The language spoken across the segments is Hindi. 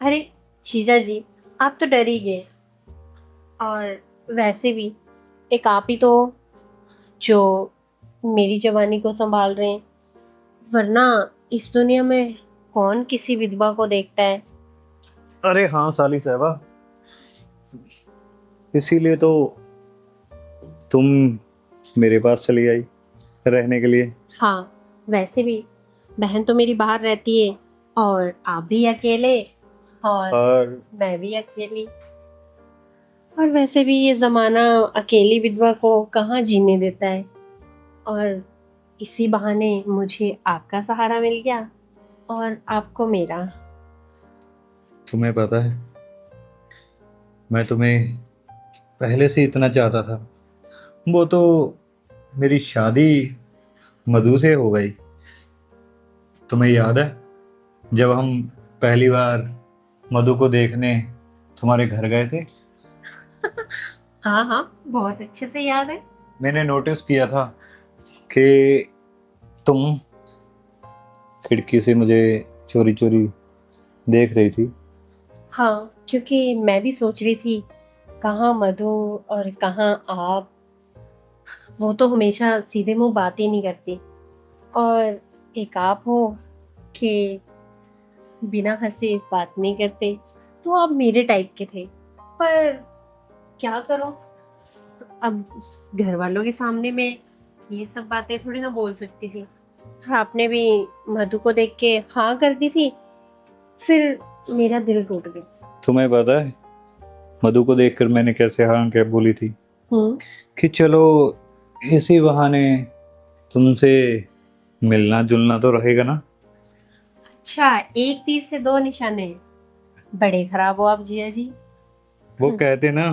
अरे जीजा जी, आप तो डर ही गए। और वैसे भी एक आप ही तो हो जो मेरी जवानी को संभाल रहे हैं, वरना इस दुनिया में कौन किसी विधवा को देखता है। अरे हाँ साली साहबा, इसीलिए तो तुम मेरे पास चली आई रहने के लिए। हाँ, वैसे भी बहन तो मेरी बाहर रहती है, और आप भी अकेले, और और मैं भी अकेली। और वैसे भी ये जमाना अकेली विधवा को कहाँ जीने देता है। और इसी बहाने मुझे आपका सहारा मिल गया और आपको मेरा। तुम्हें पता है, मैं तुम्हें पहले से इतना चाहता था। वो तो मेरी शादी मधु से हो गई। तुम्हें याद है जब हम पहली बार मधु को देखने तुम्हारे घर गए थे? हाँ हाँ, बहुत अच्छे से याद है। मैंने नोटिस किया था कि तुम खिड़की से मुझे चोरी चोरी देख रही थी। हाँ, क्योंकि मैं भी सोच रही थी कहाँ मधु और कहाँ आप। वो तो हमेशा सीधे मुंह बात ही नहीं करती, और एक आप हो कि बिना हंसे बात नहीं करते। तो आप मेरे टाइप के थे, पर क्या करूं, अब घर वालों के सामने मैं ये सब बातें थोड़ी ना बोल सकती थी। और आपने भी मधु को देख के हाँ कर दी थी, फिर मेरा दिल टूट गया। तुम्हें पता है मधु को देखकर मैंने कैसे हाँ क्या बोली थी? हम्म। कि चलो इसी बहाने तुमसे मिलना जुलना तो रहेगा ना। अच्छा, एक तीर से दो निशाने। बड़े खराब हो आप जिया जी। वो कहते ना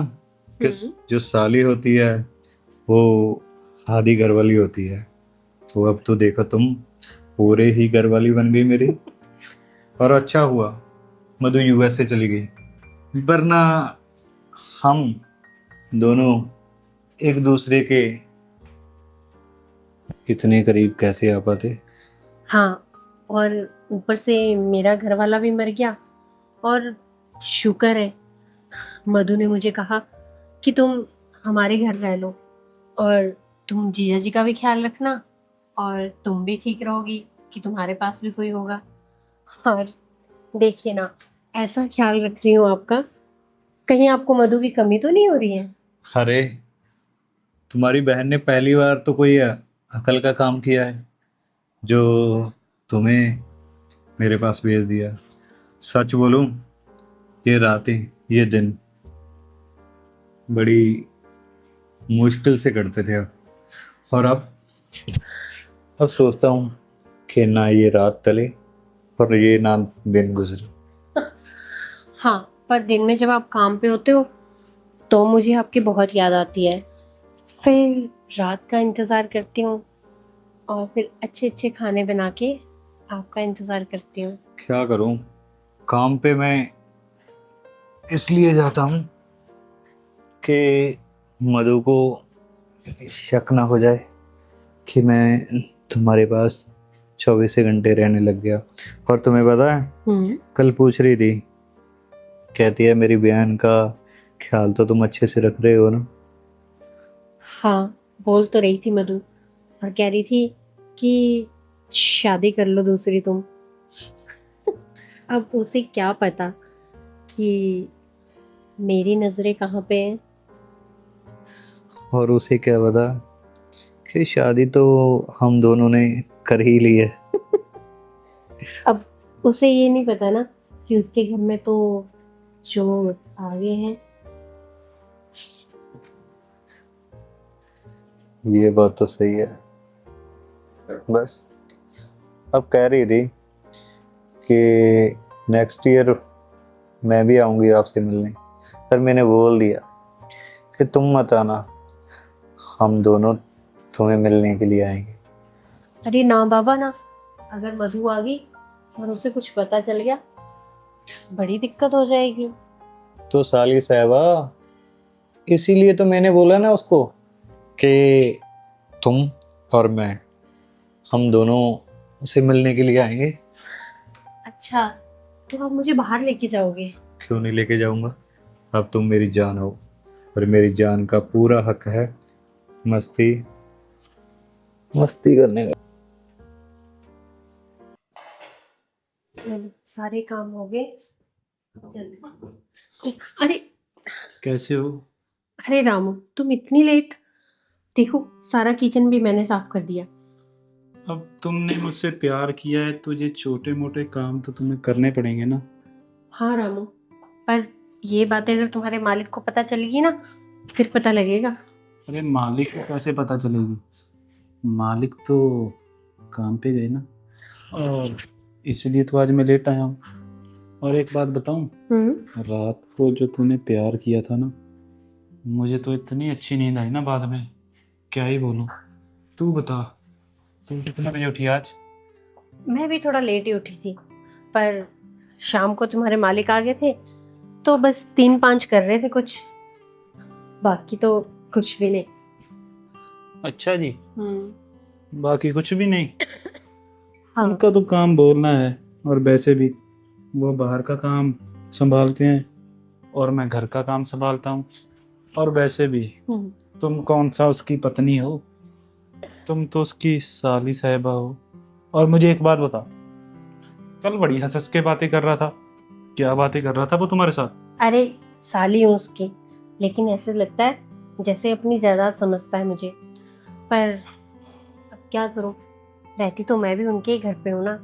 कि हम्म। जो साली होती है वो आधी घरवाली होती है। तो अब तो देखो तुम पूरे ही घरवाली बन गई मेरी। और अच्छा हुआ मधु यूएसए चली गई, वरना हम दोनों एक दूसरे के इतने करीब कैसे आ पाते। हाँ, और ऊपर से मेरा घर वाला भी मर गया। और शुक्र है मधु ने मुझे कहा कि तुम हमारे घर रह लो, और तुम जीजा जी का भी ख्याल रखना, और तुम भी ठीक रहोगी कि तुम्हारे पास भी कोई होगा। और देखिए ना, ऐसा ख्याल रख रही हूँ आपका, कहीं आपको मधु की कमी तो नहीं हो रही है। अरे तुम्हारी बहन ने पहली बार तो कोई अकल का काम किया है जो तुम्हें मेरे पास भेज दिया। सच बोलूं, ये रातें ये दिन बड़ी मुश्किल से कटते थे। और अब सोचता हूँ कि ना ये रात टले और ये ना दिन गुजरे। हाँ, पर दिन में जब आप काम पे होते हो तो मुझे आपकी बहुत याद आती है। फिर रात का इंतज़ार करती हूँ, और फिर अच्छे अच्छे खाने बना के आपका इंतज़ार करती हूँ। क्या करूँ, काम पे मैं इसलिए जाता हूँ कि मधु को शक ना हो जाए कि मैं तुम्हारे पास 24 घंटे रहने लग गया। और तुम्हें पता है कल पूछ रही थी, कहती है मेरी बहन का ख्याल तो तुम अच्छे से रख रहे हो ना। हाँ, बोल तो रही थी मधु, और कह रही थी कि शादी कर लो दूसरी तुम। अब उसे क्या पता कि मेरी नजरें कहाँ पे हैं। और उसे क्या पता कि शादी तो हम दोनों ने कर ही ली है। अब उसे ये नहीं पता ना कि उसके घर में तो चोर आ गए हैं। ये बात तो सही है। बस अब कह रही थी कि नेक्स्ट ईयर मैं भी आऊंगी आपसे मिलने, पर मैंने बोल दिया कि तुम मत आना, हम दोनों तुम्हें मिलने के लिए आएंगे। अरे ना बाबा ना, अगर मधु आ गई और उसे कुछ पता चल गया, बड़ी दिक्कत हो जाएगी। तो साली साहबा, इसीलिए तो मैंने बोला ना उसको कि तुम और मैं हम दोनों उसे मिलने के लिए आएंगे। अच्छा, तो आप मुझे बाहर लेके जाओगे? क्यों नहीं लेके जाऊंगा? अब तुम मेरी जान हो और मेरी जान का पूरा हक है मस्ती मस्ती करने का। सारे काम हो गए। जल्दी। अरे कैसे हो? अरे रामू, तुम इतनी लेट? देखो, सारा किचन भी मैंने साफ कर दिया। अब तुमने मुझसे प्यार किया है तो ये छोटे मोटे काम तो तुम्हें करने पड़ेंगे ना। हाँ रामू, पर ये बातें अगर तुम्हारे मालिक को पता चलेगी ना, फिर पता लगेगा। अरे मालिक को कैसे पता चलेगी? मालिक तो काम पे गए ना, और इसलिए तो आज मैं लेट आया हूँ। और एक बात बताऊँ, रात को जो तूने प्यार किया था ना, मुझे तो इतनी अच्छी नींद आई ना बाद में, क्या ही बोलूँ। तू बता, तुम कितने बजे उठी आज? मैं भी थोड़ा लेट ही उठी थी, पर शाम को तुम्हारे मालिक आ गए थे तो बस 3-5 कर रहे थे कुछ, बाकी तो कुछ भी नहीं। अच्छा जी, बाकी कुछ भी नहीं? हाँ। उनका तो काम बोलना है, और वैसे भी वो बाहर का काम संभालते हैं और मैं घर का काम संभालता हूँ। और वैसे भी तुम कौन सा उसकी पत्नी हो, तुम तो उसकी साली साहिबा हो। और मुझे एक बात बता, कल बड़ी हंस हंस के बातें कर रहा था, क्या बातें कर रहा था वो तुम्हारे साथ? अरे साली हूँ उसकी, लेकिन ऐसे लगता है जैसे अपनी जायदाद समझता है मुझे। पर अब क्या करूँ, रहती तो मैं भी उनके ही घर पे हूँ ना,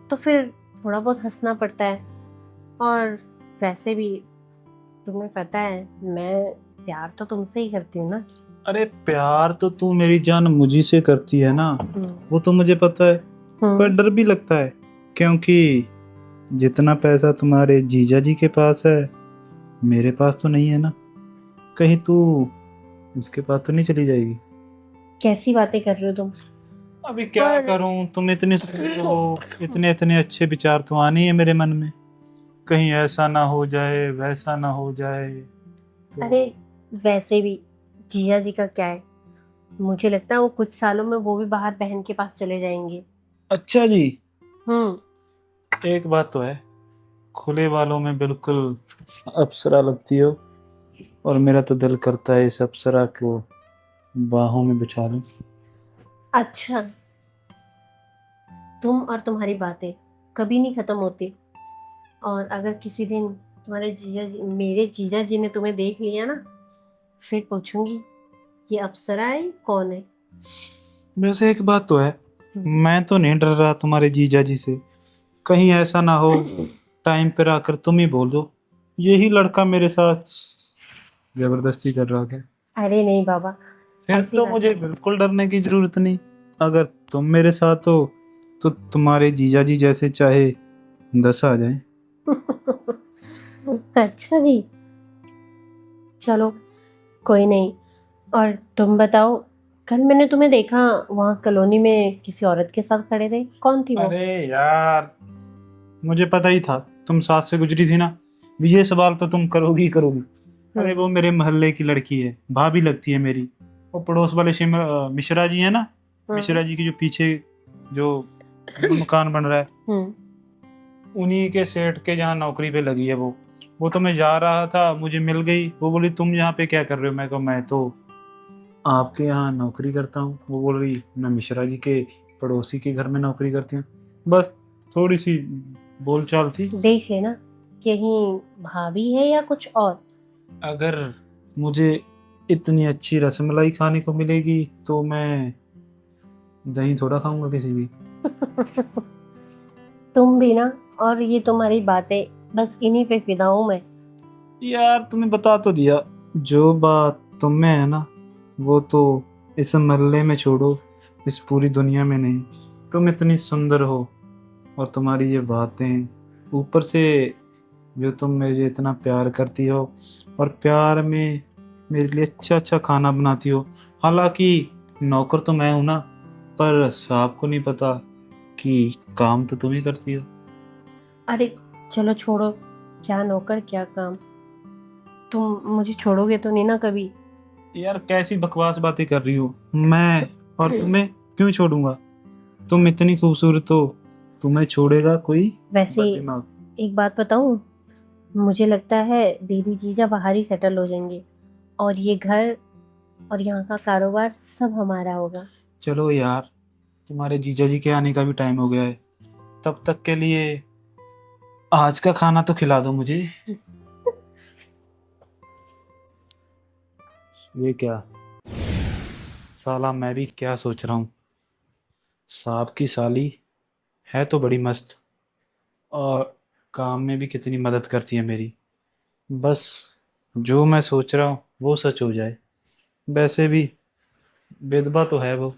तो फिर थोड़ा बहुत हंसना पड़ता है। और वैसे भी तुम्हें पता है, मैं प्यार तो तुमसे ही करती हूँ ना। अरे प्यार तो तू मेरी जान मुझी से करती है ना, वो तो मुझे पता है। पर डर भी लगता है, क्योंकि जितना पैसा तुम्हारे जीजा जी के पास है मेरे पास तो नहीं है ना। कहीं तू उसके पास तो नहीं चली जाएगी? कैसी बातें कर रहे हो तुम? अभी क्या करूं, तुम इतने सुंदर हो, इतने इतने अच्छे विचार तो आने हैं मेरे मन में। कहीं ऐसा ना हो जाए, वैसा ना हो जाए तो... अरे वैसे भी जिया जी का क्या है, मुझे लगता है वो कुछ सालों में वो भी बाहर बहन के पास चले जाएंगे। अच्छा जी। हम्म। एक बात तो है, खुले बालों में बिल्कुल अप्सरा लगती हो, और मेरा तो दिल करता है इस अप्सरा को बाहों में बिछा लूं। अच्छा, तुम और तुम्हारी बातें कभी नहीं खत्म होती। और अगर किसी दिन तुम्हारे जीजा जी, मेरे जीजा जी ने तुम्हें देख लिया ना, फिर पूछूंगी ये अप्सरा है कौन है। वैसे एक बात तो है, मैं तो नहीं डर रहा तुम्हारे जीजा जी से। कहीं ऐसा ना हो टाइम पर आकर तुम ही बोल दो यही लड़का मेरे साथ जबरदस्ती कर रहा था। अरे नहीं बाबा, फिर ऐसी तो बात मुझे नहीं। बिल्कुल डरने की जरूरत नहीं। अगर तुम मेरे साथ हो तो तुम्हारे जीजा जी जैसे चाहे 10 आ जाए। अच्छा जी, चलो कोई नहीं। और तुम बताओ, कल मैंने तुम्हें देखा वहाँ कॉलोनी में किसी औरत के साथ खड़े थे, कौन थी वो? अरे यार, मुझे पता ही था तुम साथ से गुजरी थी ना, ये सवाल तो तुम करोगी ही करोगी। अरे वो मेरे मोहल्ले की लड़की है, भाभी लगती है मेरी। वो पड़ोस वाले मिश्रा जी है ना, मिश्रा जी के जो पीछे जो मकान बन रहा है, उन्हीं के सेठ के जहाँ नौकरी पे लगी है वो तो मैं जा रहा था, मुझे मिल गई। वो बोली तुम यहाँ पे क्या कर रहे हो? मैं कहा मैं तो आपके यहाँ नौकरी करता हूँ। वो बोल रही मैं मिश्रा जी के पड़ोसी के घर में नौकरी करती हूँ। बस थोड़ी सी बोलचाल थी। देख लेना कहीं भाभी है या कुछ और। अगर मुझे इतनी अच्छी रसमलाई खाने को मिलेगी तो मैं दही थोड़ा खाऊंगा किसी की। तुम भी ना, और ये तुम्हारी बातें, बस इन्हीं पे फिदा हूं मैं। यार तुम्हें बता तो दिया, जो बात तुम में है ना वो तो इस मोहल्ले में छोड़ो, इस पूरी दुनिया में नहीं। तुम इतनी सुंदर हो, और तुम्हारी ये बातें, ऊपर से जो तुम मुझे इतना प्यार करती हो, और प्यार में मेरे लिए अच्छा अच्छा खाना बनाती हो। हालांकि नौकर तो मैं हूं ना, पर साहब को नहीं पता कि काम तो तुम ही करती हो। अरे चलो छोड़ो, क्या नौकर क्या काम। तुम मुझे छोड़ोगे तो नहीं ना कभी? यार कैसी बकवास बातें कर रही हो, मैं और तुम्हें क्यों छोड़ूंगा? तुम इतनी खूबसूरत हो, तुम्हें छोड़ेगा कोई वैसे बददिमाग? एक बात बताऊं, मुझे लगता है दीदी जीजा बाहर ही सेटल हो जाएंगे और ये घर और यहाँ का कारोबार सब हमारा होगा। चलो यार, तुम्हारे जीजा जी के आने का भी टाइम हो गया है। तब तक के लिए आज का खाना तो खिला दो मुझे। ये क्या साला, मैं भी क्या सोच रहा हूँ। साहब की साली है तो बड़ी मस्त, और काम में भी कितनी मदद करती है मेरी। बस जो मैं सोच रहा हूँ वो सच हो जाए। वैसे भी विधवा तो है वो,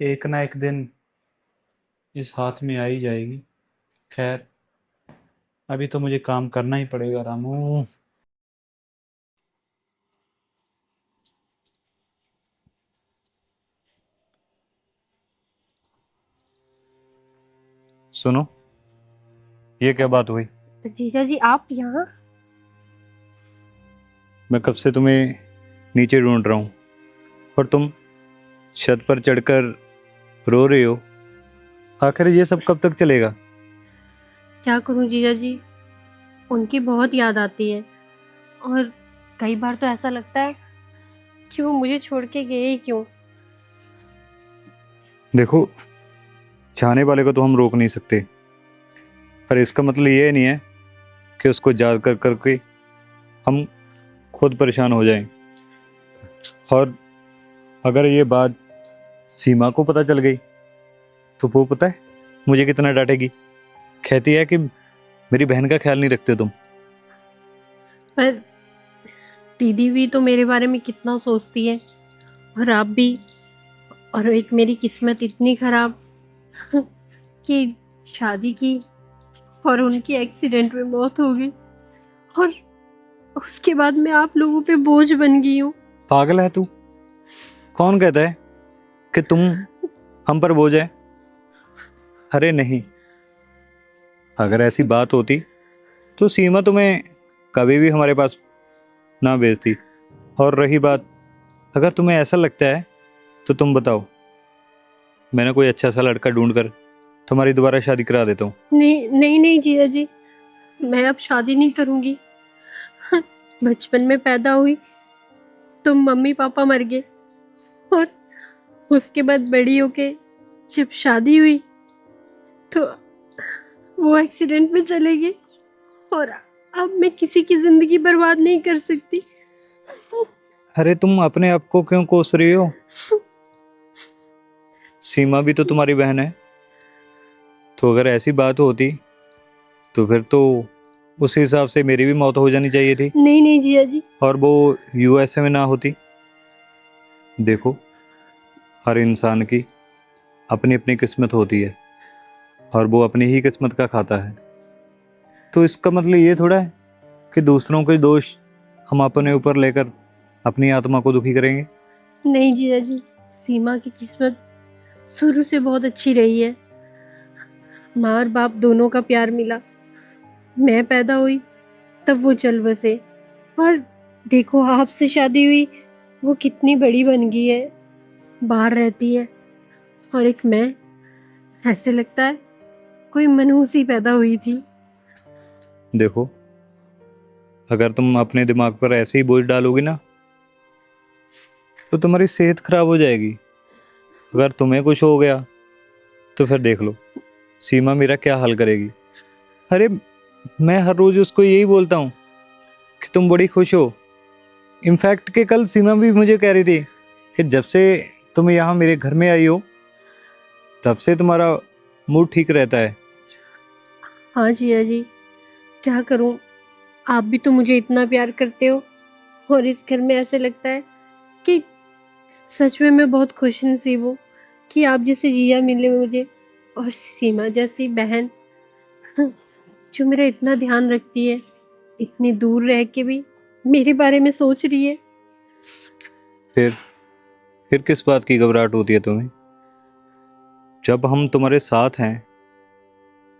एक ना एक दिन इस हाथ में आ ही जाएगी। खैर, अभी तो मुझे काम करना ही पड़ेगा रामू। सुनो, ये क्या बात हुई? जीजा जी आप यहाँ? मैं कब से तुम्हें नीचे ढूंढ रहा हूँ और तुम छत पर चढ़कर रो रही हो। आखिर ये सब कब तक चलेगा? क्या करूँ जीजा जी, उनकी बहुत याद आती है और कई बार तो ऐसा लगता है कि वो मुझे छोड़ के गए ही क्यों। देखो, चाहने वाले को तो हम रोक नहीं सकते, पर इसका मतलब ये नहीं है कि उसको याद कर करके हम खुद परेशान हो जाएं। और अगर ये बात सीमा को पता चल गई तो वो पता है मुझे कितना डांटेगी। कहती है कि मेरी बहन का ख्याल नहीं रखते तुम। पर दीदी भी तो मेरे बारे में कितना सोचती है और आप भी। और एक मेरी किस्मत इतनी खराब कि शादी की और उनकी एक्सीडेंट में मौत हो गई और उसके बाद मैं आप लोगों पे बोझ बन गई हूँ। पागल है तू? कौन कहता है कि तुम हम पर बोझ है? अरे नहीं, अगर ऐसी बात होती तो सीमा तुम्हें कभी भी हमारे पास ना भेजती। और रही बात, अगर तुम्हें ऐसा लगता है तो तुम बताओ, मैंने कोई अच्छा सा लड़का ढूंढ कर तुम्हारी दोबारा शादी करा देता हूँ। नहीं नहीं नहीं जीजा जी, मैं अब शादी नहीं करूँगी। बचपन में पैदा हुई तो मम्मी पापा मर गए और उसके बाद बड़ी होके जब शादी हुई तो वो एक्सीडेंट में चले गए और अब मैं किसी की जिंदगी बर्बाद नहीं कर सकती। अरे तुम अपने आप को क्यों कोस रही हो? सीमा भी तो तुम्हारी बहन है। तो अगर ऐसी बात होती तो फिर तो उस हिसाब से मेरी भी मौत हो जानी चाहिए थी नहीं नहीं जिया जी। और वो यूएसए में ना होती। देखो, हर इंसान की अपनी अपनी किस्मत होती है और वो अपनी ही किस्मत का खाता है। तो इसका मतलब ये थोड़ा है कि दूसरों के दोष हम अपने ऊपर लेकर अपनी आत्मा को दुखी करेंगे। नहीं जिया जी, सीमा की किस्मत शुरू से बहुत अच्छी रही है। माँ और बाप दोनों का प्यार मिला। मैं पैदा हुई तब वो चल बसे और देखो आपसे शादी हुई, वो कितनी बड़ी बन गई है, बाहर रहती है। और एक मैं, ऐसे लगता है कोई मनहूस ही पैदा हुई थी। देखो, अगर तुम अपने दिमाग पर ऐसे ही बोझ डालोगी ना तो तुम्हारी सेहत खराब हो जाएगी। अगर तुम्हें कुछ हो गया तो फिर देख लो सीमा मेरा क्या हाल करेगी। अरे, मैं हर रोज उसको यही बोलता हूँ कि तुम बड़ी खुश हो। इनफैक्ट कि कल सीमा भी मुझे कह रही थी कि जब से तुम यहाँ मेरे घर में आई हो तब से तुम्हारा मूड ठीक रहता है। हाँ जिया जी, क्या करूँ, आप भी तो मुझे इतना प्यार करते हो और इस घर में ऐसे लगता है कि सच में मैं बहुत खुश नसीब हूँ कि आप जैसे जिया मिले मुझे और सीमा जैसी बहन जो मेरा इतना ध्यान रखती है, इतनी दूर रह के भी मेरे बारे में सोच रही है। फिर किस बात की घबराहट होती है तुम्हें? जब हम तुम्हारे साथ हैं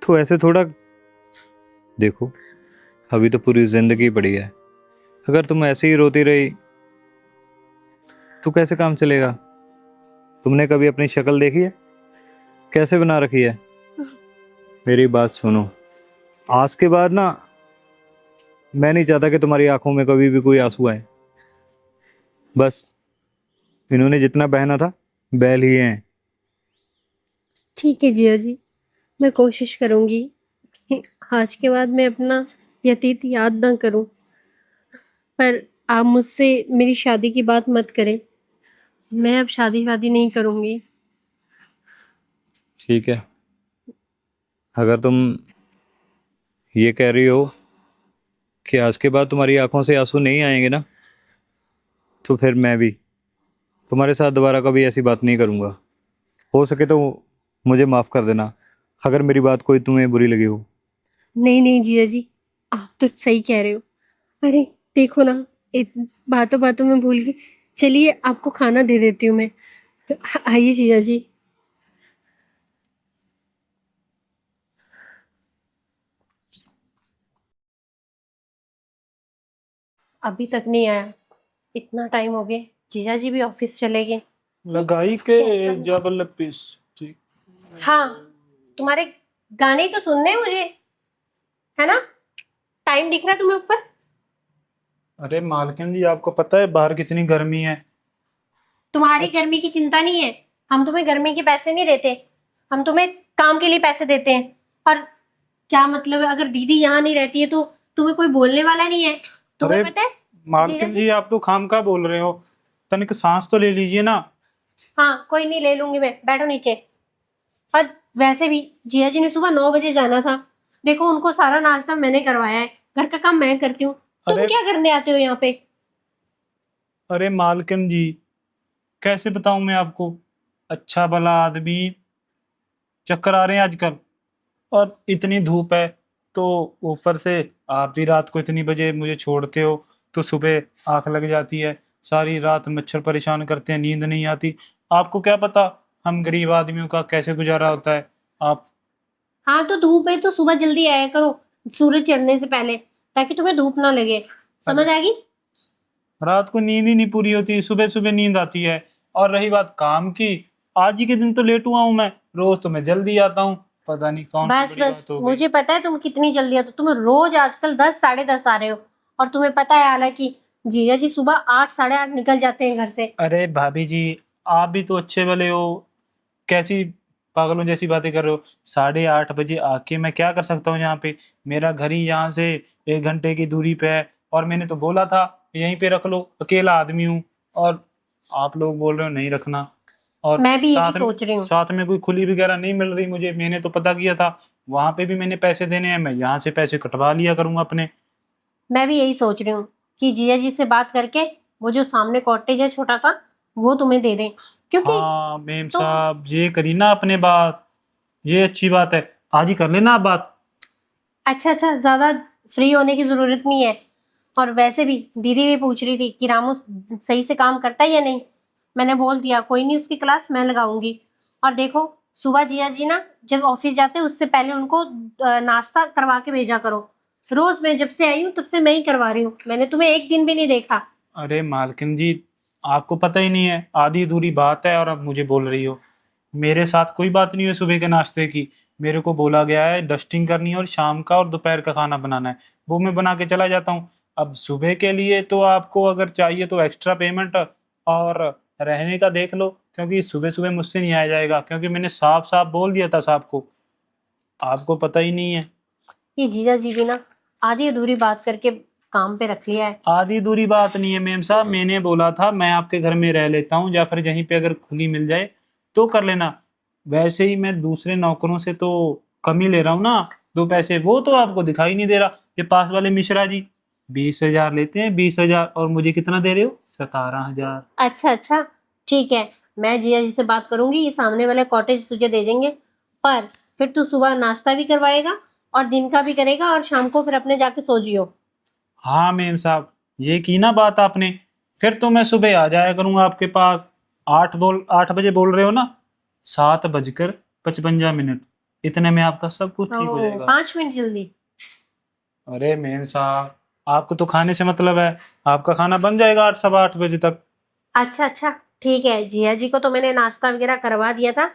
तो ऐसे थोड़ा। देखो, अभी तो पूरी जिंदगी पड़ी है। अगर तुम ऐसे ही रोती रही तो कैसे काम चलेगा? तुमने कभी अपनी शक्ल देखी है कैसे बना रखी है? मेरी बात सुनो, आज के बाद ना मैं नहीं चाहता कि तुम्हारी आंखों में कभी भी कोई आंसू आए। बस इन्होंने जितना बहना था बह लिए हैं। ठीक है जिया जी, मैं कोशिश करूंगी कि आज के बाद मैं अपना व्यतीत याद ना करूं। पर आप मुझसे मेरी शादी की बात मत करें। मैं अब शादी वादी नहीं करूंगी। ठीक है, अगर तुम ये कह रही हो कि आज के बाद तुम्हारी आंखों से आंसू नहीं आएंगे ना, तो फिर मैं भी तुम्हारे साथ दोबारा कभी ऐसी बात नहीं करूंगा। हो सके तो मुझे माफ़ कर देना अगर मेरी बात कोई तुम्हें बुरी लगी हो। नहीं नहीं जिया जी, आप तो सही कह रहे हो। अरे देखो ना, बातों बातों में भूल गई। चलिए आपको खाना दे देती हूँ मैं। आइए जिया जी। अभी तक नहीं आया, इतना टाइम हो गया। जीजा जी भी ऑफिस चले गए। लगाई के कैसा लगा? जबल पीस। ठीक। हाँ, तुम्हारे गाने ही तो सुनने हैं मुझे, है ना? टाइम दिख रहा है तुम्हें ऊपर? अरे मालकिन जी, आपको पता है बाहर कितनी गर्मी है? तुम्हारी अच्छा। गर्मी की चिंता नहीं है। हम तुम्हें गर्मी के पैसे नहीं देते, हम तुम्हें काम के लिए पैसे देते हैं। और क्या मतलब है, अगर दीदी यहाँ नहीं रहती है तो तुम्हें कोई बोलने वाला नहीं है। तुम्हें अरे पता है जीजा मालकिन जी? जी, आप तो खाम का बोल रहे हो। तनिक सांस तो ले लीजिए ना। हाँ कोई नहीं, ले लूंगी मैं, बैठो नीचे। और वैसे भी जिया जी ने सुबह 9 बजे जाना था। देखो उनको सारा नाश्ता मैंने करवाया है, घर का काम मैं करती हूँ। तुम अरे क्या करने आते हो यहाँ पे? अरे मालकिन जी, कैसे बताऊं मैं आपको? अच्छा भला आदमी, चक्कर आ रहे हैं आजकल। और इतनी धूप है, तो ऊपर से आप भी रात को इतनी बजे मुझे छोड़ते हो, तो सुबह आंख लग जाती है। सारी रात मच्छर परेशान करते हैं, नींद नहीं आती। आपको क्या पता हम गरीब आदमियों का कैसे गुजारा होता है। आप हाँ तो धूप है तो सुबह जल्दी आया करो, सूरज चढ़ने से पहले, ताकि तुम्हें धूप ना लगे। समझ अरे आ गई? रात को नींद ही नहीं पूरी होती, सुबह सुबह नींद आती है। और रही बात काम की, आज ही के दिन तो लेट हुआ हूं मैं। रोज तो मैं जल्दी आता हूँ। पता नहीं कौन सी बस बड़ी बस, बात हो गई। मुझे पता है तुम कितनी जल्दी आते हो। तुम रोज आजकल 10 साढ़े 10 आ रहे हो। और तुम्हें पता है हालांकि जीजा जी सुबह 8 साढ़े 8 निकल जाते हैं घर से। अरे भाभी जी, आप भी तो अच्छे भले हो। कैसी पागलों जैसी बातें कर रहे हो? 8:30 बजे आके मैं क्या कर सकता हूँ यहाँ पे? मेरा घर ही यहाँ से 1 घंटे की दूरी पे है। और मैंने तो बोला था यहीं पे रख लो, अकेला आदमी हूँ। और आप लोग बोल रहे हो नहीं रखना। और मैं भी यही सोच रही हूँ। साथ में कोई खुली वगैरह नहीं मिल रही मुझे। मैंने तो पता किया था, वहां पे भी मैंने पैसे देने हैं, मैं यहाँ से पैसे कटवा लिया करूंगा अपने। मैं भी यही सोच रही हूँ कि जिया जी से बात करके वो जो सामने कॉटेज है छोटा सा, वो तुम्हें दे दें। क्योंकि हाँ मेम तुम, साहब, ये करी ना अपने बात। ये अच्छी बात है, आज ही कर लेना आप बात। अच्छा अच्छा, ज्यादा फ्री होने की जरूरत नहीं है। और वैसे भी दीदी भी पूछ रही थी कि रामू सही से काम करता है या नहीं। मैंने बोल दिया कोई नहीं, उसकी क्लास मैं लगाऊंगी। और देखो, सुबह जिया जी ना जब ऑफिस जाते हैं उससे पहले उनको नाश्ता करवा के भेजा करो। रोज मैं जब से आई हूँ तब से मैं ही करवा रही हूँ, मैंने तुम्हें एक दिन भी नहीं देखा। अरे मालकिन जी, आपको पता ही नहीं है, आधी अधूरी बात है और अब मुझे बोल रही हो। मेरे साथ कोई बात नहीं है सुबह के नाश्ते की। मेरे को बोला गया है डस्टिंग करनी है और शाम का और दोपहर का खाना बनाना है। वो मैं बना के चला जाता हूँ। अब सुबह के लिए तो आपको अगर चाहिए तो एक्स्ट्रा पेमेंट, और रहने का देख लो, क्योंकि सुबह सुबह मुझसे नहीं आया जाएगा, क्योंकि मैंने साफ साफ बोल दिया था साहब को। आपको पता ही नहीं है। ये जीजा जी भी ना आधी अधूरी बात करके काम पे रख लिया है। आधी दूरी बात नहीं है मेम साहब, मैंने बोला था मैं आपके घर में रह लेता हूँ, या फिर यहीं पे अगर खुली मिल जाए तो कर लेना। वैसे ही मैं दूसरे नौकरों से तो कम ही ले रहा हूँ ना, 2 पैसे। वो तो आपको दिखाई नहीं दे रहा। ये पास वाले मिश्रा जी 20,000 लेते हैं, 20,000, और मुझे कितना दे रहे हो? 17,000। अच्छा अच्छा, ठीक है, मैं जिया जी से बात करूंगी, ये सामने वाला कॉटेज तुझे दे देंगे। पर फिर तू सुबह नाश्ता भी करवाएगा और दिन का भी करेगा और शाम को फिर अपने जाके सो जियो। हाँ मेम साहब, ये की ना बात आपने। फिर तो मैं सुबह आ जाया करूंगा आपके पास। 8 बजे बोल रहे हो ना? 7:55 इतने में आपका सब कुछ ठीक हो ओ, जाएगा। 5 मिनट जल्दी। अरे मेम साहब, आपको तो खाने से मतलब है। आपका खाना बन जाएगा 8 सवा 8 बजे तक। अच्छा अच्छा, ठीक है, जिया जी को तो मैंने नाश्ता वगैरह करवा दिया था,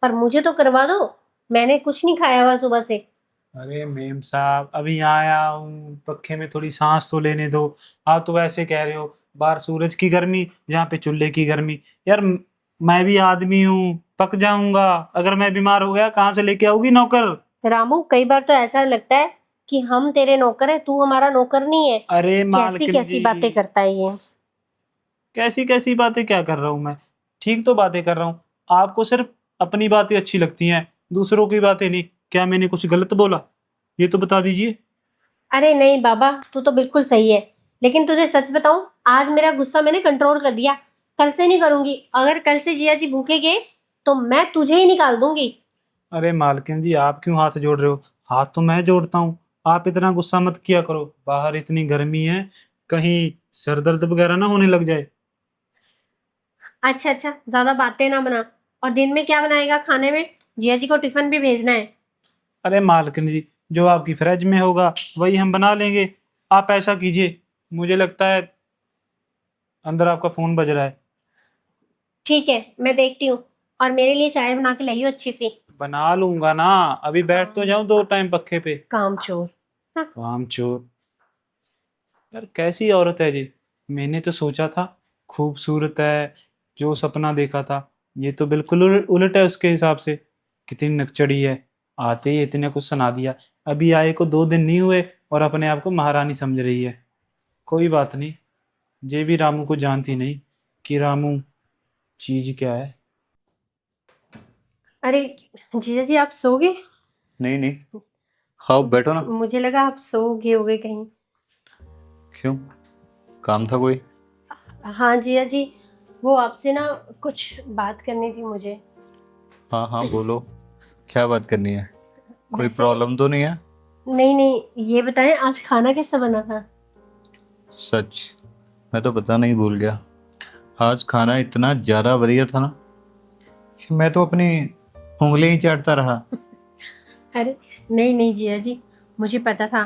पर मुझे तो करवा दो। मैंने कुछ नहीं खाया हुआ सुबह से। अरे मेम साहब, अभी यहाँ आया हूँ, पक्खे में थोड़ी सांस तो लेने दो। आप तो वैसे कह रहे हो बाहर सूरज की गर्मी, यहाँ पे चूल्हे की गर्मी। यार मैं भी आदमी हूँ, पक जाऊंगा। अगर मैं बीमार हो गया कहाँ से लेके आओगी नौकर? रामू, कई बार तो ऐसा लगता है कि हम तेरे नौकर है, तू हमारा नौकर नहीं है। अरे कैसी मालकिन कैसी जी, बातें करता है ये। कैसी कैसी बातें क्या कर रहा हूँ मैं? ठीक तो बातें कर रहा हूँ। आपको सिर्फ अपनी बातें अच्छी लगती हैं, दूसरों की बातें नहीं। क्या मैंने कुछ गलत बोला? ये तो बता दीजिए। अरे नहीं बाबा, तू तो बिल्कुल सही है। लेकिन तुझे सच बताऊं, आज मेरा गुस्सा मैंने कंट्रोल कर दिया। कल से नहीं करूंगी। अगर कल से जिया जी भूखे गए तो मैं तुझे ही निकाल दूंगी। अरे मालकिन जी, आप क्यों हाथ जोड़ रहे हो? हाथ तो मैं जोड़ता हूँ। आप इतना गुस्सा मत किया करो, बाहर इतनी गर्मी है, कहीं सर दर्द वगैरह ना होने लग जाए। अच्छा अच्छा, ज्यादा बातें ना बना। और दिन में क्या बनाएगा खाने में? जिया जी को टिफिन भी भेजना है। अरे मालकिन जी, जो आपकी फ्रिज में होगा वही हम बना लेंगे। आप ऐसा कीजिए, मुझे लगता है अंदर आपका फोन बज रहा है। ठीक है, मैं देखती हूँ। और मेरे लिए चाय बना के लाइयो अच्छी सी। बना लूंगा ना, अभी बैठ तो जाऊं 2 टाइम पक्खे पे। काम चोर। हाँ। काम चोर। यार कैसी औरत है जी? मैंने तो सोचा था खूबसूरत है, जो सपना देखा था ये तो बिल्कुल उलट है उसके हिसाब से। कितनी नकचड़ी है, आते ही इतने कुछ सुना दिया। अभी आए को 2 दिन नहीं हुए और अपने आप को महारानी समझ रही है। कोई बात नहीं, ये भी रामू को जानती नहीं कि रामू चीज क्या है। अरे जीजा जी, आप सो गए? नहीं नहीं, खाओ बैठो ना। मुझे लगा आप सो गए हो गए कहीं। क्यों, काम था कोई? हाँ जिया जी, वो आपसे ना कुछ बात करनी थी मुझे। हाँ हाँ बोलो, क्या बात करनी है? कोई वैसे प्रॉब्लम तो नहीं है? नहीं नहीं, ये बताएं आज खाना कैसा बना था? सच, मैं तो बताना ही भूल गया। आज खाना इतना ज़्यादा बढ़िया था ना कि मैं तो अपनी उंगलियां ही चाटता रहा। अरे नहीं नहीं जिया जी, मुझे पता था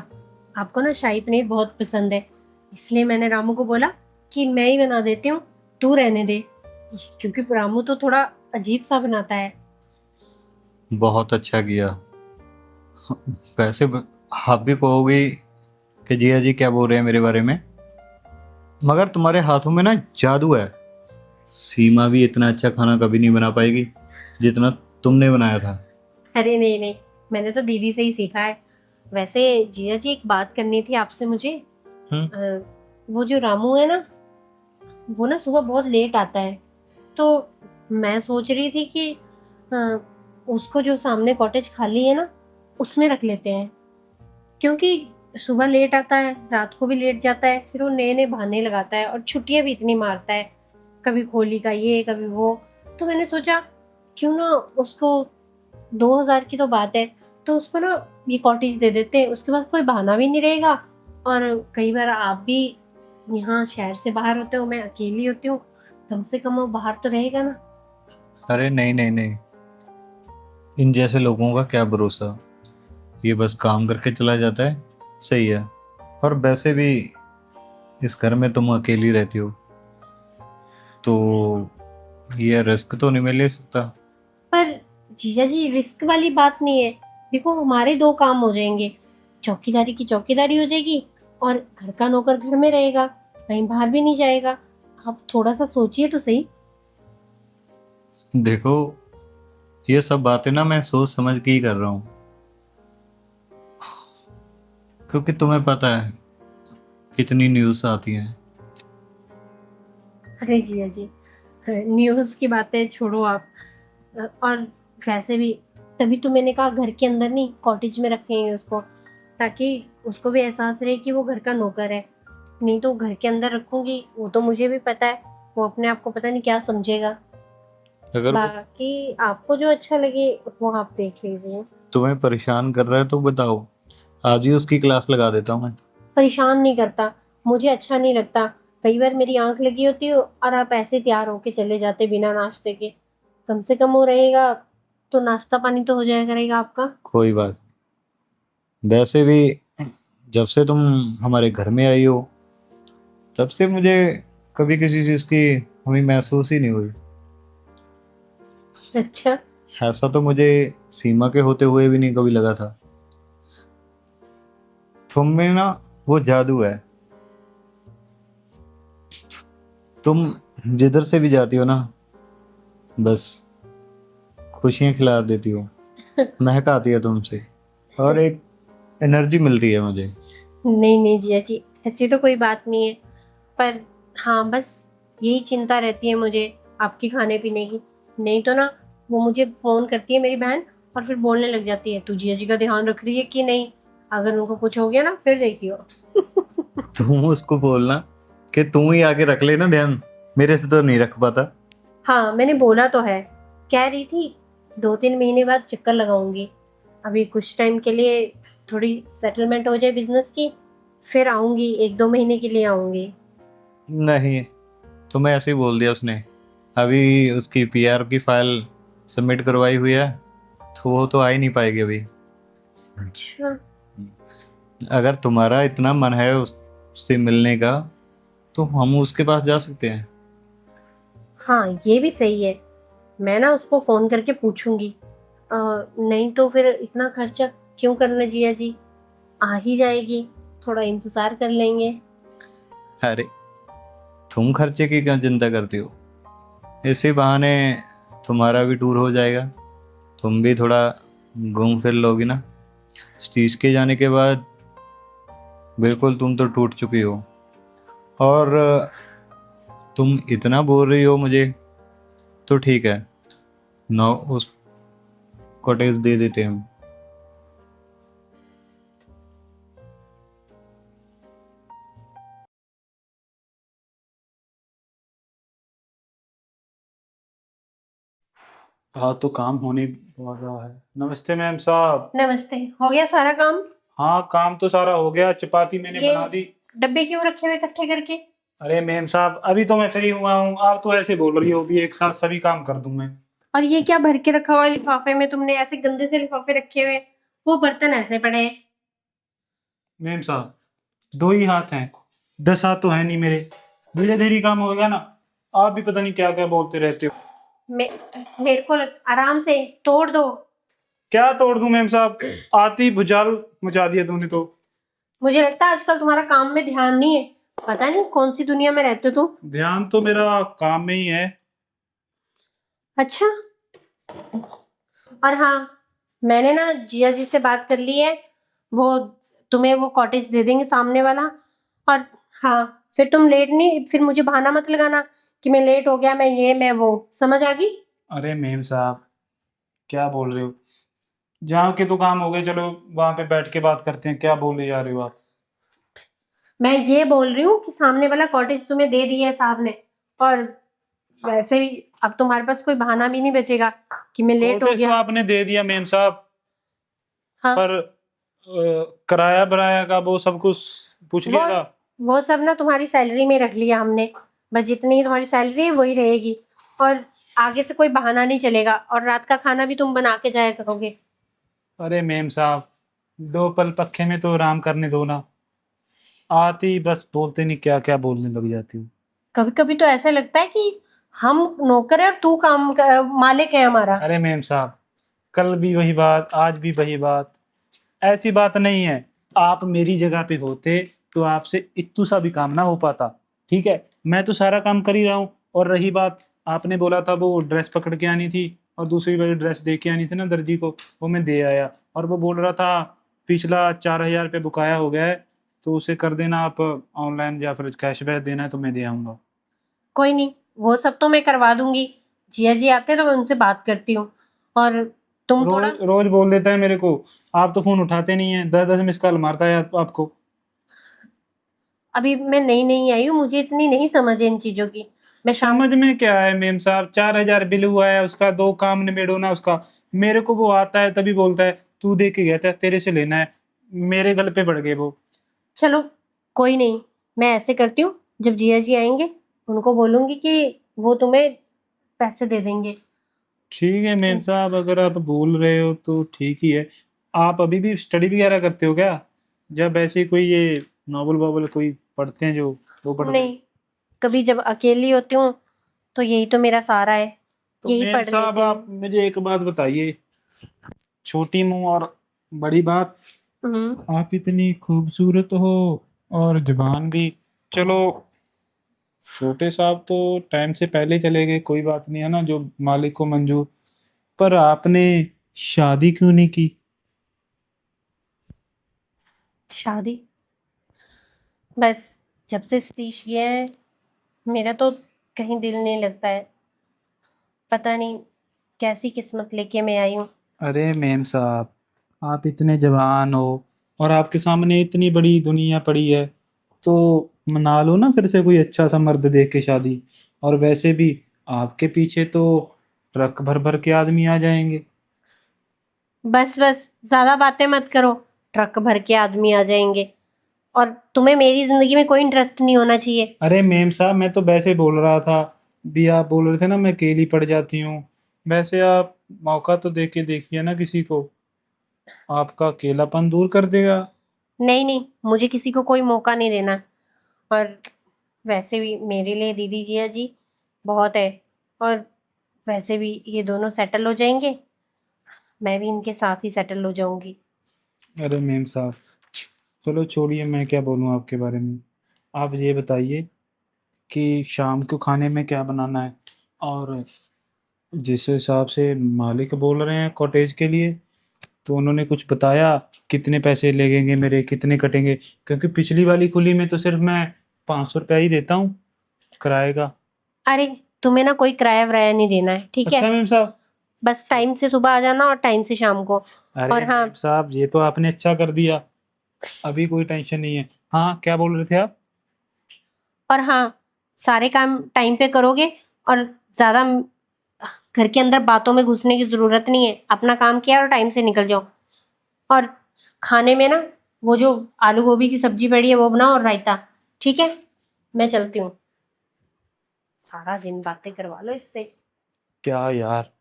आपको ना शाही पनीर बहुत पसंद है। इसलिए मैंने रामू को बोला कि मैं ही बना देती हूँ, तू रहने दे। क्योंकि रामू तो थोड़ा अजीब सा बनाता है। बहुत अच्छा किया। वैसे आप भी कहोगे कि जिया जी क्या बोल रहे हैं मेरे बारे में, मगर तुम्हारे हाथों में ना जादू है। सीमा भी इतना अच्छा खाना कभी नहीं बना पाएगी जितना तुमने बनाया था। अरे नहीं नहीं, मैंने तो दीदी से ही सीखा है। वैसे जिया जी, एक बात करनी थी आपसे मुझे। हम्म। वो जो रामू है ना, वो ना सुबह बहुत लेट आता है। तो मैं सोच रही थी कि अ, उसको जो सामने कॉटेज खाली है ना, उसमें रख लेते हैं। क्योंकि सुबह लेट आता है, रात को भी लेट जाता है, फिर वो नए नए बहाने लगाता है और छुट्टियां भी इतनी मारता है। कभी होली का ये, कभी वो। तो मैंने सोचा क्यों ना उसको, 2000 की तो बात है, तो उसको ना ये कॉटेज दे देते हैं। उसके पास कोई बहाना भी नहीं रहेगा। और कई बार आप भी यहाँ शहर से बाहर होते हो, मैं अकेली होती हूँ, कम से कम वो बाहर तो रहेगा ना। अरे नहीं नहीं नहीं, इन जैसे लोगों का क्या भरोसा। ये बस काम करके चला जाता है, सही है। और वैसे भी इस घर में तुम अकेली रहती हो, तो ये रिस्क तो नहीं मैं ले सकता। पर जीजा जी, रिस्क वाली बात नहीं है। देखो, हमारे दो काम हो जाएंगे। चौकीदारी की चौकीदारी हो जाएगी, और घर का नौकर घर में रहेगा, कहीं बाहर भी नहीं जाएगा। आप थोड़ा सा सोचिए तो सही। देखो, ये सब बातें ना मैं सोच समझ के ही कर रहा हूँ, क्योंकि तुम्हें पता है कितनी न्यूज़ आती हैं। अरे जिया जी, न्यूज़ की बातें छोड़ो आप। और वैसे भी तभी तो मैंने कहा घर के अंदर नहीं, कॉटेज में रखेंगे उसको, ताकि उसको भी एहसास रहे कि वो घर का नौकर है। नहीं तो घर के अंदर रखूंगी, वो तो मुझे भी पता है, वो अपने आप को पता नहीं क्या समझेगा। अगर वो बाकी आपको जो अच्छा लगे वो आप देख लीजिए। तुम्हें परेशान कर रहा है तो बताओ, आज ही उसकी क्लास लगा देता हूँ मैं। परेशान नहीं करता, मुझे अच्छा नहीं लगता। कई बार मेरी आंख लगी होती हो और आप ऐसे तैयार होके चले जाते बिना नाश्ते के। कम से कम वो रहेगा तो नाश्ता पानी तो हो जाया करेगा आपका। कोई बात, वैसे भी जब से तुम हमारे घर में आई हो तब से मुझे कभी किसी चीज़ की कमी महसूस ही नहीं हुई। अच्छा। ऐसा तो मुझे सीमा के होते हुए भी नहीं कभी लगा था। तुम में ना वो जादू है। तुम जिधर से भी जाती हो ना, बस खुशियां खिला देती हो, महक आती है तुमसे, और एक एनर्जी मिलती है मुझे। नहीं नहीं जिया जी, ऐसी तो कोई बात नहीं है। पर हाँ, बस यही चिंता रहती है मुझे आपके खाने पीने की। नहीं तो ना वो मुझे फ़ोन करती है मेरी बहन, और फिर बोलने लग जाती है, तू जिया जी का ध्यान रख रही है कि नहीं, अगर उनको कुछ हो गया ना फिर देखियो। तुम उसको बोलना कि तुम ही आके रख लेना ध्यान, मेरे से तो नहीं रख पाता। हाँ मैंने बोला तो है, कह रही थी 2-3 महीने बाद चक्कर लगाऊंगी। अभी कुछ टाइम के लिए थोड़ी सेटलमेंट हो जाए बिजनेस की, फिर आऊंगी, 1-2 महीने के लिए आऊंगी। नहीं, तुम्हें ऐसे ही बोल दिया उसने। अभी उसकी पीआर की फाइल सबमिट करवाई हुई है, तो वो तो आ ही नहीं पाएगी अभी। अच्छा। अगर तुम्हारा इतना मन है उससे मिलने का, तो हम उसके पास जा सकते हैं। हाँ ये भी सही है, मैं ना उसको फ़ोन करके पूछूंगी। नहीं तो फिर इतना खर्चा क्यों करना जिया जी, आ ही जाएगी, थोड़ा इंतज़ार कर लेंगे। अरे, तुम खर्चे की क्या चिंता करती हो? इसी बहाने तुम्हारा भी टूर हो जाएगा, तुम भी थोड़ा घूम फिर लोगी ना। सतीश के जाने के बाद बिल्कुल तुम तो टूट चुकी हो, और तुम इतना बोल रही हो मुझे, तो ठीक है, नौ उस कॉटेज दे देते हैं हम। हाँ तो काम होने वाला है। नमस्ते मैम साहब। नमस्ते, हो गया सारा काम? हाँ काम तो सारा हो गया, चपाती मैंने ये बना दी। डब्बे क्यों रखे हुए इकट्ठे करके? अरे मैम साहब अभी तो मैं फ्री हुआ हूँ, आप तो ऐसे बोल रही हो भी एक साथ सभी काम कर दूं मैं। और ये क्या भर के रखा हुआ है लिफाफे में तुमने, ऐसे गंदे से लिफाफे रखे हुए, वो बर्तन ऐसे पड़े हैं। मैम साहब 2 ही हाथ हैं, 10 हाथ तो है नहीं मेरे, धीरे धीरे काम होगा ना। आप भी पता नहीं क्या क्या बोलते रहते हो। मे, मेरे को आराम से तोड़ दो। क्या तोड़ दूं मैम साहब, आती भुजाल मचा दिया तूने तो। मुझे लगता है आजकल तुम्हारा काम में ध्यान नहीं है, पता नहीं कौन सी दुनिया में रहते हो तुम। ध्यान तो मेरा काम में ही है। अच्छा। और हाँ, मैंने ना जिया जी से बात कर ली है, वो तुम्हें वो कॉटेज दे देंगे सामने वाला। और हाँ, फिर तुम लेट नहीं, फिर मुझे बहाना मत लगाना कि मैं लेट हो गया, मैं ये मैं वो, समझ आ गई? अरे मैम साहब क्या बोल रहे हो, जहाँ के तो काम हो गए, चलो वहां पे बैठ के बात करते हैं, क्या बोले जा रहे हो आप। मैं ये बोल रही हूँ कि सामने वाला कॉटेज तुम्हें दे दिया है साहब ने, और वैसे भी अब तुम्हारे पास कोई बहाना भी नहीं बचेगा कि मैं लेट हो कॉटेज तो गया। आपने दे दिया मैम साहब, हाँ, पर किराया बराया का वो सब कुछ पूछ वो लिया था। वो सब ना तुम्हारी सैलरी में रख लिया हमने, बस जितनी तुम्हारी सैलरी है वही रहेगी, और आगे से कोई बहाना नहीं चलेगा, और रात का खाना भी तुम बना के जाया करोगे। अरे मैम साहब 2 पल पक्के में तो आराम करने दो ना, आती बस बोलते नहीं क्या क्या बोलने लग जाती हूँ। कभी कभी तो ऐसा लगता है कि हम नौकर है और तू मालिक है हमारा। अरे मैम साहब कल भी वही बात, आज भी वही बात, ऐसी बात नहीं है। आप मेरी जगह पे होते तो आपसे इत्तू सा भी काम ना हो पाता। ठीक है, मैं तो सारा काम कर ही रहा हूँ। और रही बात, आपने बोला था वो ड्रेस पकड़ के आनी थी, और दूसरी वाली ड्रेस दे के आनी थी ना दर्जी को, वो मैं दे आया। और वो बोल रहा था पिछला 4,000 रुपये बकाया हो गया है, तो उसे कर देना आप ऑनलाइन, या फिर कैशबैक देना है तो मैं दे आऊँगा। कोई नहीं, वो सब तो मैं करवा दूंगी, जिया जी आते हैं तो मैं उनसे बात करती हूँ। और तुम थोड़ा, रोज रोज बोल देता है मेरे को, आप तो फोन उठाते नहीं है, 10-10 मिस कॉल मारता है आपको। अभी मैं नई नई आई हूँ, मुझे इतनी नहीं समझ है इन चीजों की। मैं शाम, समझ में क्या है मेम साहब, 4,000 बिल हुआ है उसका, 2 काम निबेड़ो ना उसका। मेरे को वो आता है तभी बोलता है तू दे के गया था, तेरे से लेना है। मेरे गल पे पड़ गए वो। चलो कोई नहीं, मैं ऐसे करती हूँ, जब जिया जी आएंगे उनको बोलूंगी कि वो तुम्हें पैसे दे देंगे। ठीक है मेम साहब, अगर आप बोल रहे हो तो ठीक ही है। आप अभी भी स्टडी वगैरह करते हो क्या, जब ऐसे कोई ये नॉवल वॉवल कोई पढ़ते हैं जो, वो पढ़ते हैं। नहीं, कभी जब अकेली होती हूँ तो यही तो मेरा सहारा है, तो यही मेम पढ़ साहब लेती आप हूँ। मुझे एक बात बताइए, छोटी मुंह और बड़ी बात, आप इतनी खूबसूरत हो और जबान भी। चलो, छोटे साहब तो टाइम से पहले चले गए, कोई बात नहीं है ना, जो मालिक को मंजूर। पर आपने शादी क्यों नहीं की? शादी? बस जब से सतीश गया है मेरा तो कहीं दिल नहीं लगता है। पता नहीं कैसी किस्मत लेके मैं आई हूँ। अरे मेम साहब, आप इतने जवान हो और आपके सामने इतनी बड़ी दुनिया पड़ी है, तो मना लो ना फिर से कोई अच्छा सा मर्द देख के शादी। और वैसे भी आपके पीछे तो ट्रक भर भर के आदमी आ जाएंगे। बस बस ज्यादा बातें मत करो। ट्रक भर के आदमी आ जाएंगे और तुम्हें मेरी जिंदगी में कोई इंटरेस्ट नहीं होना चाहिए। अरे मेम साहब, मैं तो वैसे बोल रहा था। भी आप बोल रहे थे ना मैं अकेली पड़ जाती हूँ। वैसे आप मौका तो दे के देखिए ना किसी को, आपका अकेलापन दूर कर देगा। नहीं नहीं, मुझे किसी को कोई मौका नहीं देना। और वैसे भी मेरे लिए दीदी जिया जी बहुत है। और वैसे भी ये दोनों सेटल हो जाएंगे, मैं भी इनके साथ ही सेटल हो जाऊंगी। अरे मेम साहब, चलो छोड़िए, मैं क्या बोलूँ आपके बारे में। आप ये बताइए कि शाम को खाने में क्या बनाना है। और जिस हिसाब से मालिक बोल रहे हैं कॉटेज के लिए, तो उन्होंने कुछ बताया कितने पैसे लगेंगे मेरे, कितने कटेंगे? क्योंकि पिछली वाली कुली में तो सिर्फ मैं 500 रुपया ही देता हूँ किराए का। अरे तुम्हें ना कोई किराया वराया नहीं देना है, ठीक है? अच्छा मेम साहब। बस टाइम से सुबह आ जाना और टाइम से शाम को। अरे और हाँ, मेम साहब, ये तो आपने अच्छा कर दिया, अभी कोई टेंशन नहीं है। हाँ, क्या बोल रहे थे आप? और हाँ, सारे काम टाइम पे करोगे। और ज्यादा घर के अंदर बातों में घुसने की जरूरत नहीं है। अपना काम किया और टाइम से निकल जाओ। और खाने में ना वो जो आलू गोभी की सब्जी पड़ी है वो बनाओ और रायता। ठीक है, मैं चलती हूँ। सारा दिन बातें करवा लो इससे। क्या यार,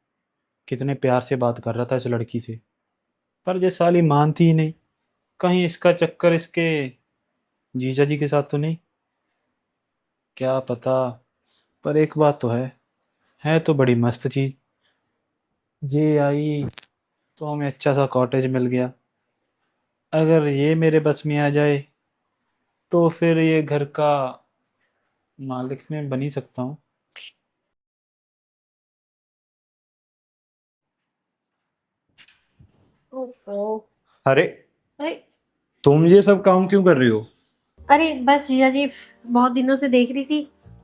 कितने प्यार से बात कर रहा था इस लड़की से, पर ये साली मानती ही नहीं। कहीं इसका चक्कर इसके जीजा जी के साथ तो नहीं? क्या पता। पर एक बात तो है तो बड़ी मस्त चीज। ये आई तो हमें अच्छा सा कॉटेज मिल गया। अगर ये मेरे बस में आ जाए तो फिर ये घर का मालिक में बन ही सकता हूँ। ओहो। अरे, अरे तुम ये सब काम क्यों कर रही हो? अरे बस जीजा जी, बहुत दिनों से देख रही थी,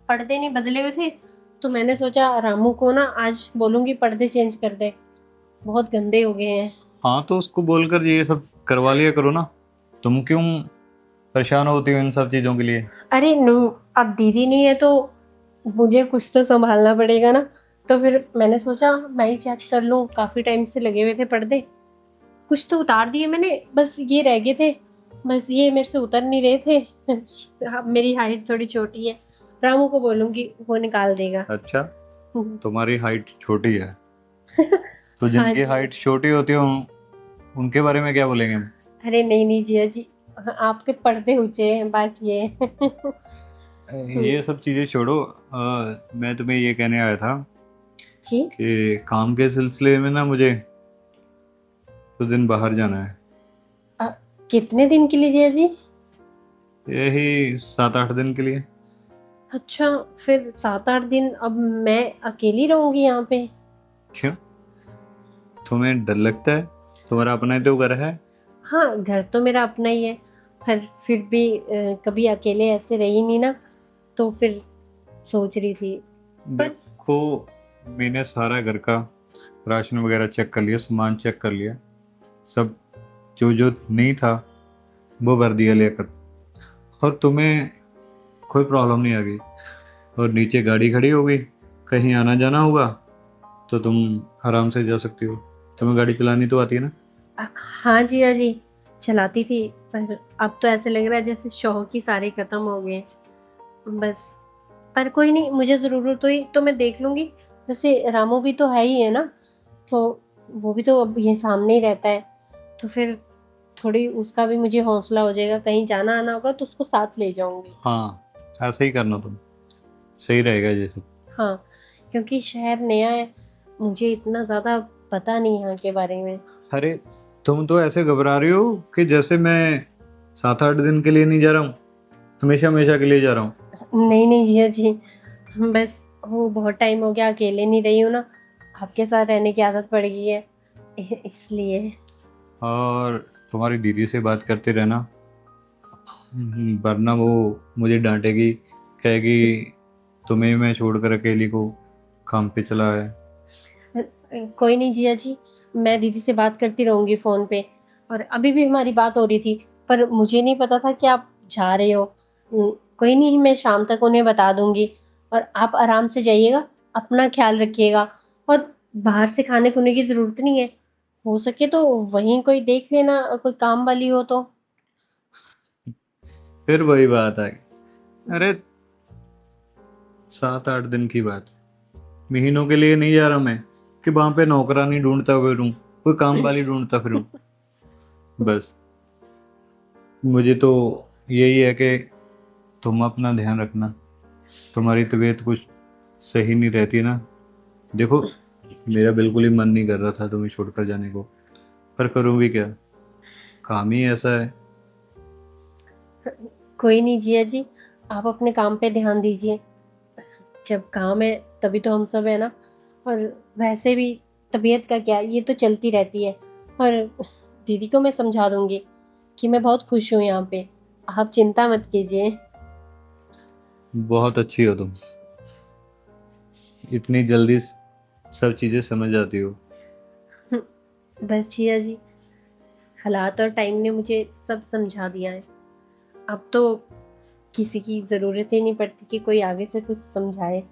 पर्दे नहीं बदले हुए थे, तो मैंने सोचा रामू को ना आज बोलूंगी पर्दे चेंज कर दे, बहुत गंदे हो गए हैं। हाँ, तो उसको बोलकर ये सब करवा लिया करो ना। तुम क्यों परेशान होती हो इन सब चीज़ों के लिए? अरे नो, अब दीदी नहीं है तो मुझे कुछ तो संभालना पड़ेगा ना। तो फिर मैंने सोचा मैं ही चेक कर लूँ, काफ़ी टाइम से लगे हुए थे पर्दे। कुछ तो उतार दिए मैंने, बस ये रह गए थे। बस ये मेरे से उतर नहीं रहे थे। अब मेरी हाइट थोड़ी छोटी है, रामू को बोलूंगी वो निकाल देगा। अच्छा, तुम्हारी हाइट छोटी है तो हाँ जिनकी जी। हाइट छोटी होती है उनके बारे में क्या बोलेंगे हम? अरे नहीं नहीं जिया जी, आपके पर्दे ऊंचे हैं, बात ये है। ये सब चीज़ें छोड़ो। मैं तुम्हें ये कहने आया था जी। कि काम के सिलसिले में ना मुझे कुछ दिन बाहर जाना है। अ, कितने दिन के लिए जिया जी? यही 7-8 दिन के लिए। अच्छा, फिर 7-8 दिन अब मैं अकेली रहूंगी यहाँ पे? क्यों, तुम्हें डर लगता है? तुम्हारा अपना ही तो घर है। हाँ, घर तो मेरा अपना ही है, पर फिर भी कभी अकेले ऐसे रही नहीं ना, तो फिर सोच रही थी। पर देखो, मैंने सारा घर का राशन वगैरह चेक कर लिया, सामान चेक कर लिया, सब जो जो नहीं था वो भर दिया लेकर। और तुम्हें कोई प्रॉब्लम नहीं आ गई। और नीचे गाड़ी खड़ी हो गई, कहीं आना जाना होगा तो तुम आराम से जा सकती हो। तुम्हें गाड़ी चलानी तो आती है ना? हाँ जिया जी, चलाती थी, पर अब तो ऐसे लग रहा है जैसे शौक ही सारे खत्म हो गए। बस, पर कोई नहीं, मुझे ज़रूरत हुई तो मैं देख लूँगी। वैसे रामू भी तो है ही है ना, तो वो भी तो अब ये सामने ही रहता है, तो फिर थोड़ी उसका भी मुझे हौसला हो जाएगा, कहीं जाना आना होगा तो उसको साथ ले जाऊंगी। हाँ, ऐसे ही करना तुम, सही रहेगा ये सब। हाँ, क्योंकि शहर नया है, मुझे इतना ज़्यादा पता नहीं यहाँ के बारे में। अरे, तुम तो ऐसे घबरा रही हो कि जैसे मैं 7-8 दिन के लिए नहीं जा रहा हूँ, हमेशा हमेशा के लिए जा रहा हूँ। नहीं नहीं जिया जी, बस वो बहुत टाइम हो गया अकेले नहीं रही हूँ ना, आपके साथ रहने की आदत पड़ गई है इसलिए। और तुम्हारी दीदी से बात करते रहना, वरना वो मुझे डांटेगी, कहेगी तुम्हें मैं छोड़कर अकेली को काम पे चला है। कोई नहीं जिया जी, मैं दीदी से बात करती रहूंगी फ़ोन पे। और अभी भी हमारी बात हो रही थी, पर मुझे नहीं पता था कि आप जा रहे हो। कोई नहीं, मैं शाम तक उन्हें बता दूंगी। और आप आराम से जाइएगा, अपना ख्याल रखिएगा। और बाहर से खाने खुने की ज़रूरत नहीं है, हो सके तो वहीं कोई देख लेना, कोई काम वाली हो तो। फिर वही बात आई। अरे 7-8 दिन की बात, महीनों के लिए नहीं जा रहा मैं कि वहां पे नौकरानी ढूंढता फिरूं, कोई काम वाली ढूंढता फिरूं। बस मुझे तो यही है कि तुम अपना ध्यान रखना, तुम्हारी तबीयत कुछ सही नहीं रहती ना। देखो मेरा बिल्कुल ही मन नहीं कर रहा था तुम्हें छोड़कर जाने को, पर करूँ भी क्या, काम ही ऐसा है। कोई नहीं जिया जी, आप अपने काम पे ध्यान दीजिए। जब काम है तभी तो हम सब है ना। और वैसे भी तबीयत का क्या, ये तो चलती रहती है। और दीदी को मैं समझा दूंगी कि मैं बहुत खुश हूँ यहाँ पे, आप चिंता मत कीजिए। बहुत अच्छी हो तुम, इतनी जल्दी सब चीज़ें समझ जाती हो। बस जिया जी, हालात और टाइम ने मुझे सब समझा दिया है। अब तो किसी की ज़रूरत ही नहीं पड़ती कि कोई आगे से कुछ समझाए।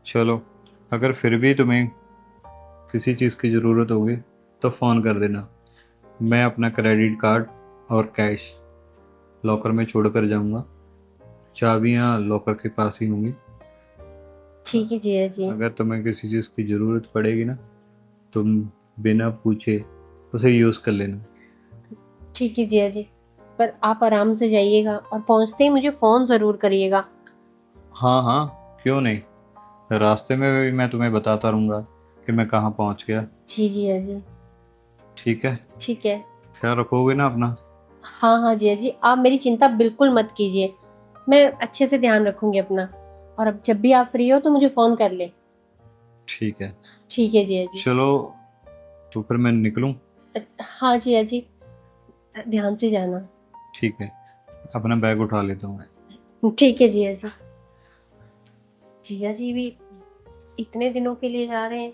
चलो, अगर फिर भी तुम्हें किसी चीज़ की ज़रूरत होगी तो फ़ोन कर देना। मैं अपना क्रेडिट कार्ड और कैश लॉकर में छोड़ कर जाऊँगा, चाबियाँ लॉकर के पास ही होंगी। ठीक है जिया जी। अगर तुम्हें किसी चीज़ की ज़रूरत पड़ेगी ना, तुम बिना पूछे उसे यूज़ कर लेना। ठीक है जिया जी, पर आप आराम से जाइएगा और पहुँचते ही मुझे फ़ोन ज़रूर करिएगा। हाँ हाँ, क्यों नहीं, रास्ते में भी मैं तुम्हें बताता रहूँगा कि मैं कहाँ पहुँच गया। जी जिया जी। ठीक है, ठीक है। ख्याल रखोगे ना अपना। हाँ हाँ जिया जी, आप मेरी चिंता बिल्कुल मत कीजिए, मैं अच्छे से ध्यान रखूंगी अपना। और अब जब भी आप फ्री हो तो मुझे फ़ोन कर ले। ठीक है, ठीक है जिया जी। चलो तो फिर मैं निकलूँ। हाँ जिया जी, ध्यान से जाना। ठीक है, अपना बैग उठा लेता हूँ मैं। ठीक है जिया जी। जिया जी भी इतने दिनों के लिए जा रहे हैं,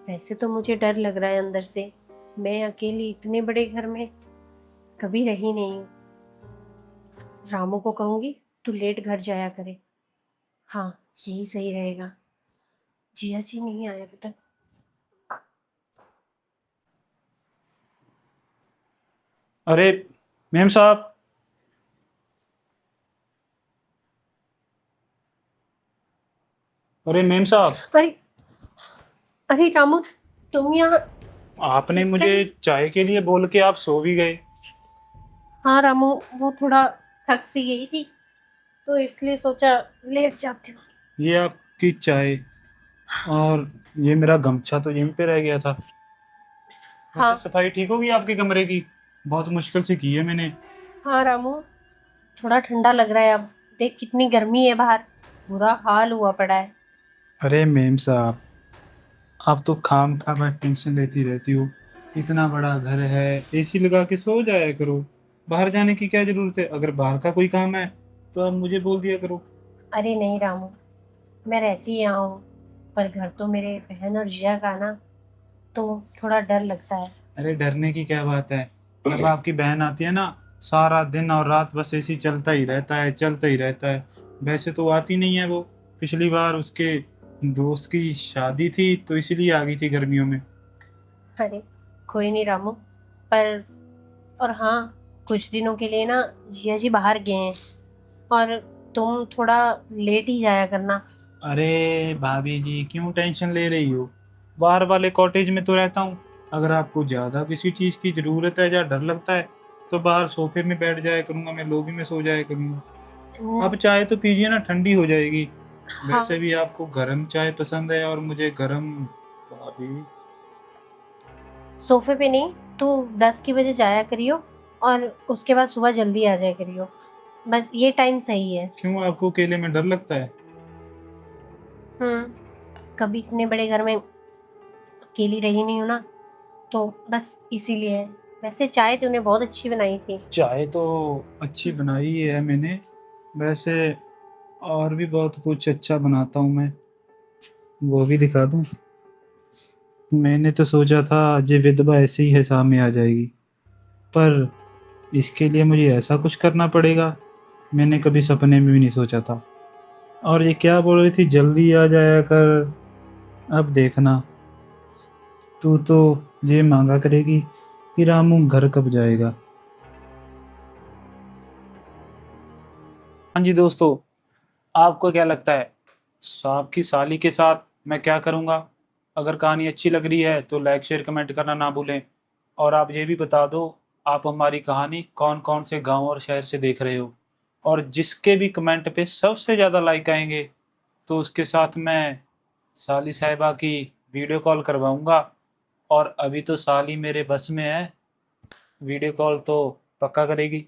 वैसे तो मुझे डर लग रहा है अंदर से। मैं अकेली इतने बड़े घर में कभी रही नहीं हूँ। रामू को कहूंगी तू लेट घर जाया करे, हाँ यही सही रहेगा। जिया जी नहीं आए अभी तक। अरे मेम साहब, अरे मेम साहब, अरे अरे रामू, तुम यहाँ आपने इस मुझे टाइम? चाय के लिए बोल के आप सो भी गए। हाँ रामू, वो थोड़ा थक सी गई थी तो इसलिए सोचा लेट जाती हूँ। ये आपकी चाय और ये मेरा गमछा तो यहीं पे रह गया था। हाँ वैसे सफाई ठीक होगी आपके कमरे की? बहुत मुश्किल से की है मैंने। हाँ रामू, थोड़ा ठंडा लग रहा है अब। देख कितनी गर्मी है बाहर, बुरा हाल हुआ पड़ा है। अरे मेम साहब, आप तो खाम खा बस टेंशन लेती रहती हो। इतना बड़ा घर है, एसी लगा के सो जाया करो। बाहर जाने की क्या जरूरत है? अगर बाहर का कोई काम है तो आप मुझे बोल दिया करो। अरे नहीं रामू, मैं रहती यहाँ हूँ, पर घर तो मेरे बहन और जिया का ना, तो थोड़ा डर लगता है। अरे डरने की क्या बात है? जब आपकी बहन आती है ना, सारा दिन और रात बस एसी चलता ही रहता है, चलता ही रहता है। वैसे तो आती नहीं है वो। पिछली बार उसके दोस्त की शादी थी तो इसीलिए आ गई थी गर्मियों में। अरे कोई नहीं रामू, पर और हाँ, कुछ दिनों के लिए ना जिया जी बाहर गए हैं, और तुम थोड़ा लेट ही जाया करना। अरे भाभी जी, क्यों टेंशन ले रही हो? बाहर वाले कॉटेज में तो रहता हूँ। अगर आपको ज़्यादा किसी चीज़ की ज़रूरत है या डर लगता है तो बाहर सोफे में बैठ जाया करूँगा, मैं लॉबी में सो जाया करूँगा। न- आप चाय तो पीजिए ना, ठंडी हो जाएगी। हाँ वैसे भी आपको गर्म चाय पसंद है और मुझे गर्म। भाभी, सोफे पे नहीं, तू 10 के बजे जाया करियो और उसके बाद सुबह जल्दी आ जाया करियो। बस ये टाइम सही है। क्यों, आपको अकेले में डर लगता है? कभी इतने बड़े घर में अकेली रही नहीं हूँ ना, तो बस इसीलिए है। वैसे चाय तूने बहुत अच्छी बनाई थी। चाय तो अच्छी बनाई है मैंने, वैसे और भी बहुत कुछ अच्छा बनाता हूँ मैं, वो भी दिखा दूँ? मैंने तो सोचा था ये विधवा ऐसे ही है सामने आ जाएगी, पर इसके लिए मुझे ऐसा कुछ करना पड़ेगा, मैंने कभी सपने में भी नहीं सोचा था। और ये क्या बोल रही थी, जल्दी आ जाया कर? अब देखना, तू तो ये मांगा करेगी कि रामू घर कब जाएगा। हाँ जी दोस्तों, आपको क्या लगता है आपकी साली के साथ मैं क्या करूँगा? अगर कहानी अच्छी लग रही है तो लाइक शेयर कमेंट करना ना भूलें। और आप ये भी बता दो आप हमारी कहानी कौन कौन से गांव और शहर से देख रहे हो, और जिसके भी कमेंट पे सबसे ज़्यादा लाइक आएंगे तो उसके साथ मैं साली साहिबा की वीडियो कॉल करवाऊँगा। और अभी तो साली मेरे बस में है, वीडियो कॉल तो पक्का करेगी।